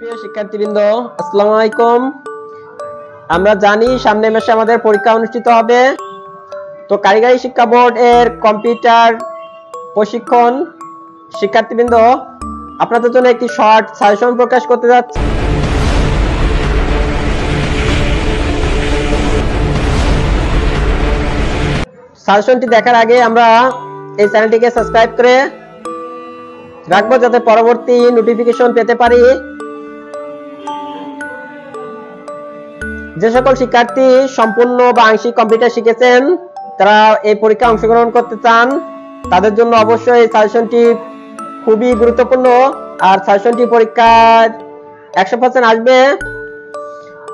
সুপ্রিয় শিক্ষার্থীবৃন্দ, আসসালামু আলাইকুম। আমরা জানি সামনে মাসে আমাদের পরীক্ষা অনুষ্ঠিত হবে। তো কারিগরি শিক্ষা বোর্ড এর কম্পিউটার প্রশিক্ষণ শিক্ষার্থীবৃন্দ আপনাদের জন্য একটি শর্ট সাজেশন প্রকাশ করতে যাচ্ছি। সাজেশনটি দেখার আগে আমরা এই চ্যানেলটিকে সাবস্ক্রাইব করে রাখবো যাতে পরবর্তী নোটিফিকেশন পেতে পারি। যে সকল শিক্ষার্থী সম্পূর্ণ বা আংশিক কম্পিউটার শিখেছেন তারা এই পরীক্ষায় অংশগ্রহণ করতে চান, তাদের জন্য অবশ্যই এই সাজেশনটি খুবই গুরুত্বপূর্ণ। আর সাজেশনটি পরীক্ষায় 100% আসবে,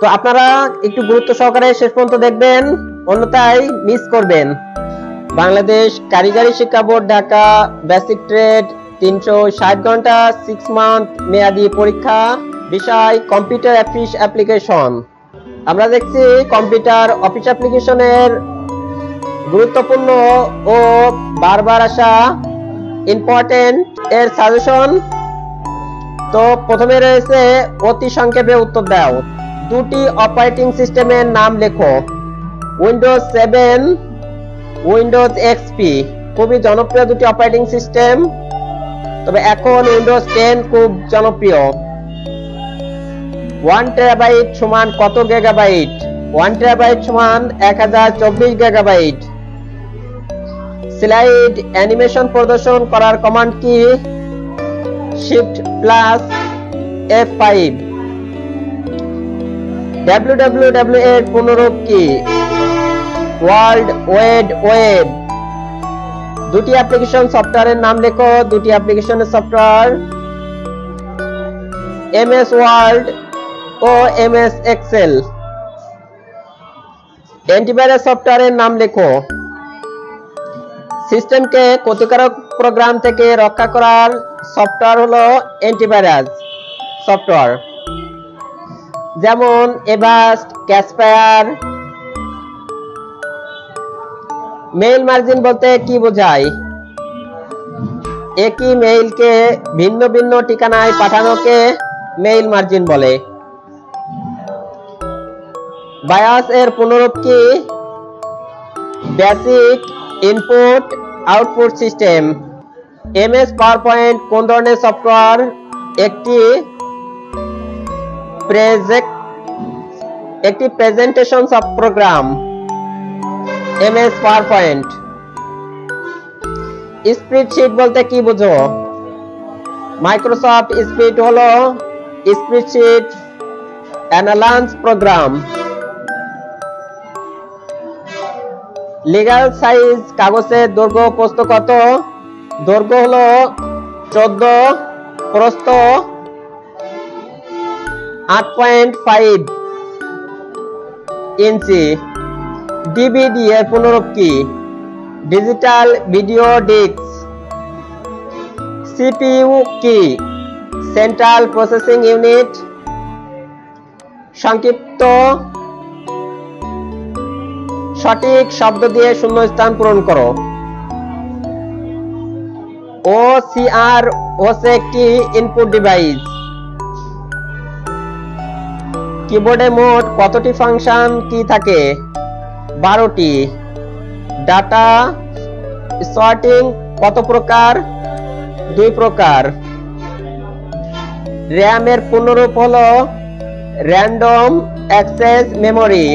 তো আপনারা একটু গুরুত্ব সহকারে শেষ পর্যন্ত দেখবেন, অন্যথায় মিস করবেন। বাংলাদেশ কারিগরি শিক্ষা বোর্ড ঢাকা বেসিক ট্রেড 360 ঘন্টা 6 মান্থ মেয়াদী পরীক্ষা, বিষয় কম্পিউটার অফিস অ্যাপ্লিকেশন। আমরা দেখছি কম্পিউটার অফিস অ্যাপ্লিকেশনের গুরুত্বপূর্ণ ও বারবার আসা ইম্পর্টেন্ট এর সাজেশন। তো প্রথমে রয়েছে অতি সংক্ষেপে উত্তর দাও। দুটি অপারেটিং সিস্টেমের নাম লেখো। উইন্ডোজ 7, উইন্ডোজ এক্সপি খুবই জনপ্রিয় দুটি অপারেটিং সিস্টেম, তবে এখন উইন্ডোজ 10 খুব জনপ্রিয়। 1 টেরাবাইট সমান কত গিগাবাইট? 1 টেরাবাইট সমান 1024 গিগাবাইট। স্লাইড অ্যানিমেশন প্রদর্শন করার কমান্ড কি? Shift plus F5। www এর পুনরূপ কি? World wide web. দুটি অ্যাপ্লিকেশন সফটওয়্যারের নাম লেখো। দুটি অ্যাপ্লিকেশনের সফটওয়্যার MS ওয়ার্ড ও MS এক্সেল। অ্যান্টিভাইরাস সফটওয়্যারের নাম লেখো। সিস্টেমকে ক্ষতিকারক প্রোগ্রাম থেকে রক্ষা করার সফটওয়্যার হলো অ্যান্টিভাইরাস সফটওয়্যার, যেমন এভাস্ট, ক্যাসপায়ার। মেইল মার্জিন বলতে কি বোঝায়? একই মেইলকে ভিন্ন ভিন্ন ঠিকানায় পাঠানোকে মেইল মার্জিন বলে। বায়াস এর পুনরূপ কি? Basic input output system. MS PowerPoint কোন ধরনের সফটওয়্যার? একটি presentation program. MS PowerPoint. Spreadsheet বলতে কি বোঝো? মাইক্রোসফট স্প্রেড হলো spreadsheet analyze program. Legal size কাগজের দৈর্ঘ্য প্রস্থ কত? দৈর্ঘ্য হলো 14, প্রস্থ 8.5 ইঞ্চি। DVD এর পুনরূপ কি? Digital video disk. CPU কি? Central processing unit. সংক্ষিপ্ত সঠিক শব্দ দিয়ে শূন্যস্থান পূরণ করো। OCR হচ্ছে একটি ইনপুট ডিভাইস। কিবোর্ডে মোট কতটি ফাংশন কি থাকে? 12টি। ডাটা সর্টিং কত প্রকার? 2 প্রকার। RAM এর পুনরূপ হলো র্যান্ডম অ্যাক্সেস মেমরি।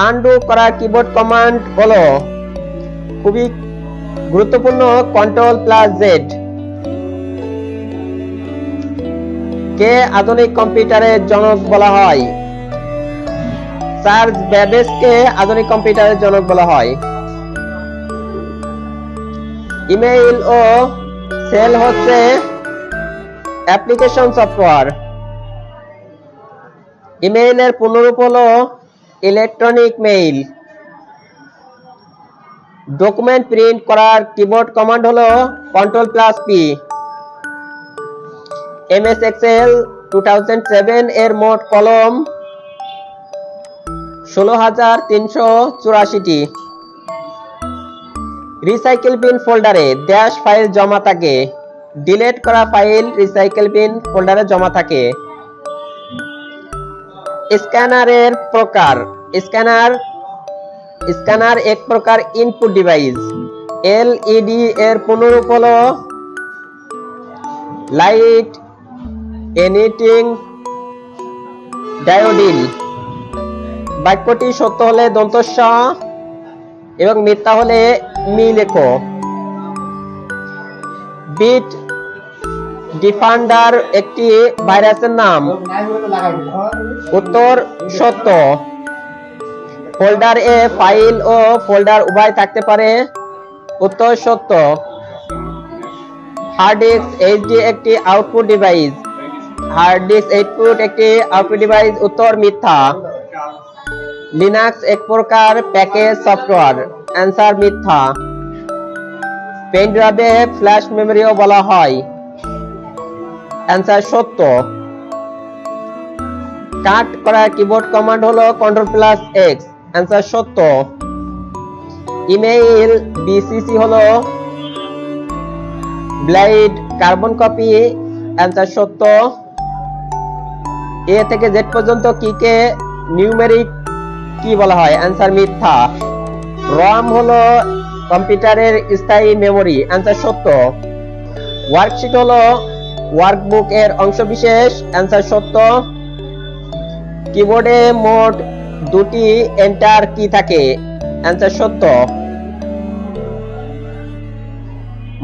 আনডু করার কিবোর্ড কমান্ড হলো খুবই গুরুত্বপূর্ণ Ctrl+Z। কে আধুনিক কম্পিউটারের জনক বলা হয়? চার্লস ব্যাবেজকে আধুনিক কম্পিউটারের জনক বলা হয়। ইমেইল ও সেল হচ্ছে অ্যাপ্লিকেশন সফটওয়্যার। ইমেইলের পুনরূপ হলো ইলেকট্রনিক মেইল। ডকুমেন্ট প্রিন্ট করার কিবোর্ড কমান্ড হলো Ctrl+P। MS এক্সেল 2007 এর মোট কলম 16,384টি। রিসাইকেল বিন ফোল্ডারে ড্যাশ ফাইল জমা থাকে। ডিলিট করা ফাইল রিসাইকেল বিন ফোল্ডারে জমা থাকে। স্ক্যানারের প্রকার। স্ক্যানার এক প্রকার ইনপুট ডিভাইস। এলইডি এর পুনরূপ হলো লাইট এমিটিং ডায়োডিল। বাক্যটি সত্য হলে দন্ত স এবং মিথ্যা হলে মি লেখো। বিট ডিফান্ডার একটি ভাইরাসের নাম। উত্তর সত্য। ফোল্ডার এ ফাইল ও ফোল্ডার উভয় থাকতে পারে। উত্তর সত্য। হার্ড ডিস্ক এইচডি একটি output device. Hard disk output একটি আউটপুট ডিভাইস। উত্তর মিথ্যা। লিনাক্স এক প্রকার প্যাকেজ সফটওয়্যার। অ্যান্সার মিথ্যা। পেন ড্রাইভে ফ্ল্যাশ মেমোরিও বলা হয়। অ্যান্সার সত্য। কাট করা কিবোর্ড কমান্ড হলো Ctrl+X। অ্যান্সার সত্য। ইমেইল বিসিসি হলো ব্লাইড কার্বন কপি। অ্যান্সার সত্য। এ থেকে জেড পর্যন্ত কিকে নিউমেরিক কি বলা হয়? অ্যান্সার মিথ্যা। রম হলো কম্পিউটারের স্থায়ী মেমোরি। অ্যান্সার সত্য। ওয়ার্কশিট হলো ওয়ার্কবুক এর অংশবিশেষ। অ্যান্সার সত্য। কিবোর্ডে মোট দুটি এন্টার কি থাকে। অ্যান্সার সত্য।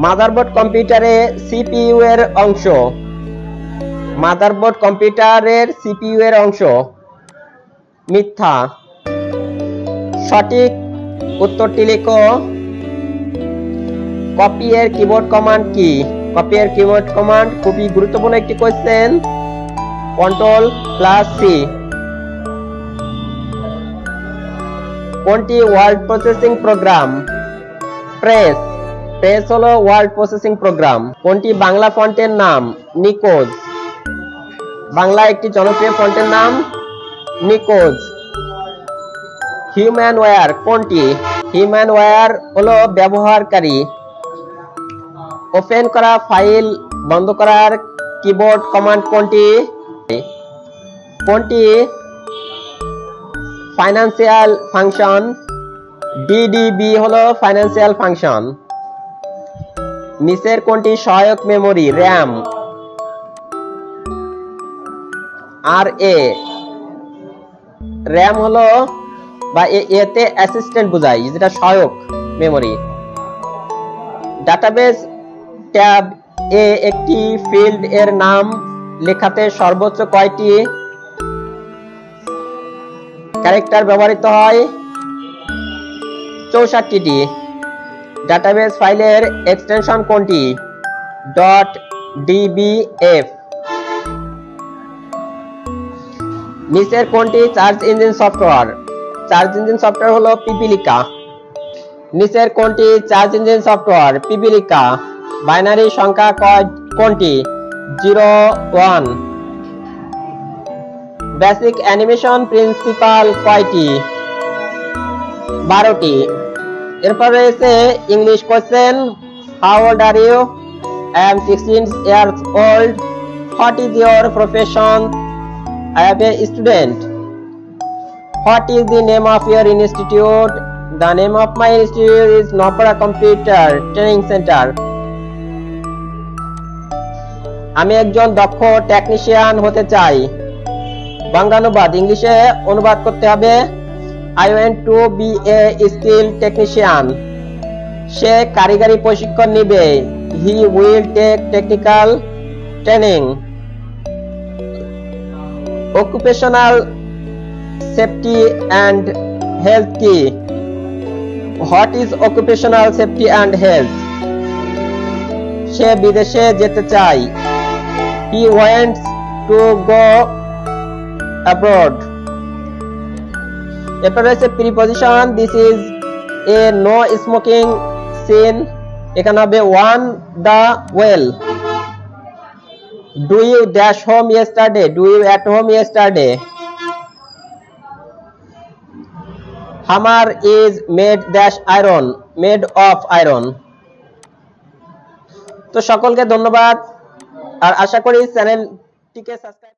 মাদারবোর্ড কম্পিউটারে সিপিইউ এর অংশ। মাদারবোর্ড কম্পিউটারের সিপিইউ এর অংশ। মিথ্যা। সঠিক উত্তরটি লেখো। কপি এর কিবোর্ড কমান্ড কি? কপি এর কিবোর্ড কমান্ড খুবই গুরুত্বপূর্ণ একটি কোশ্চেন। Ctrl+C। কোনটি word processing program? Press. Press হলো ওয়ার্ড প্রসেসিং প্রোগ্রাম। কোনটি বাংলা ফন্টের নাম? নিকোজ। বাংলা একটি জনপ্রিয় ফন্টের নাম নিকোজ। হিউম্যান ওয়্যার কোনটি? হিউম্যান ওয়্যার হলো ব্যবহারকারী। ওপেন করা ফাইল বন্ধ করার কিবোর্ড কমান্ড কোনটি? কোনটি ফাইন্যান্সিয়াল ফাংশন? ডিডিবি হলো ফাইন্যান্সিয়াল ফাংশন। নিচের কোনটি সহায়ক মেমোরি? র্যাম। আর এ। র্যাম হলো বা এতে অ্যাসিস্ট্যান্ট বোঝায়, যেটা সহায়ক মেমোরি। ডাটাবেস ট্যাব এ একটি ফিল্ড এর নাম লেখাতে সর্বোচ্চ কয়টি ক্যারেক্টার ব্যবহৃত হয়? 64টি। ডাটাবেস ফাইলের এক্সটেনশন কোনটি? .dbf। নিচের কোনটি search engine software? Search engine software হলো পিপিলিকা। নিচের কোনটি সার্চ ইঞ্জিন সফটওয়্যার? পিপিলিকা। বাইনারি সংখ্যা কোনটি? 0 1। বেসিক অ্যানিমেশন প্রিন্সিপাল কয়টি? 12টি। এরপর রয়েছে English question. How old are you? I am 16 years old. What is your profession? I am a student. What is the name of your institute? The name of my institute is Nopara Computer Training Center. আমি একজন দক্ষ technician হতে চাই। বাংলানুবাদ ইংলিশে অনুবাদ করতে হবে I want to be a skilled technician. সে কারিগরি প্রশিক্ষণ নেবে He will take technical training. Occupational safety and health কি? What is occupational safety and health? সে বিদেশে যেতে চায় He wants to go abroad. এরপর রয়েছে preposition. This is a no smoking scene. এখানে হবে one the well. Do you dash home yesterday? Do you at home yesterday? Hammer is made dash iron? Made of iron. তো সকলকে ধন্যবাদ, আর আশা করি চ্যানেলটিকে subscribe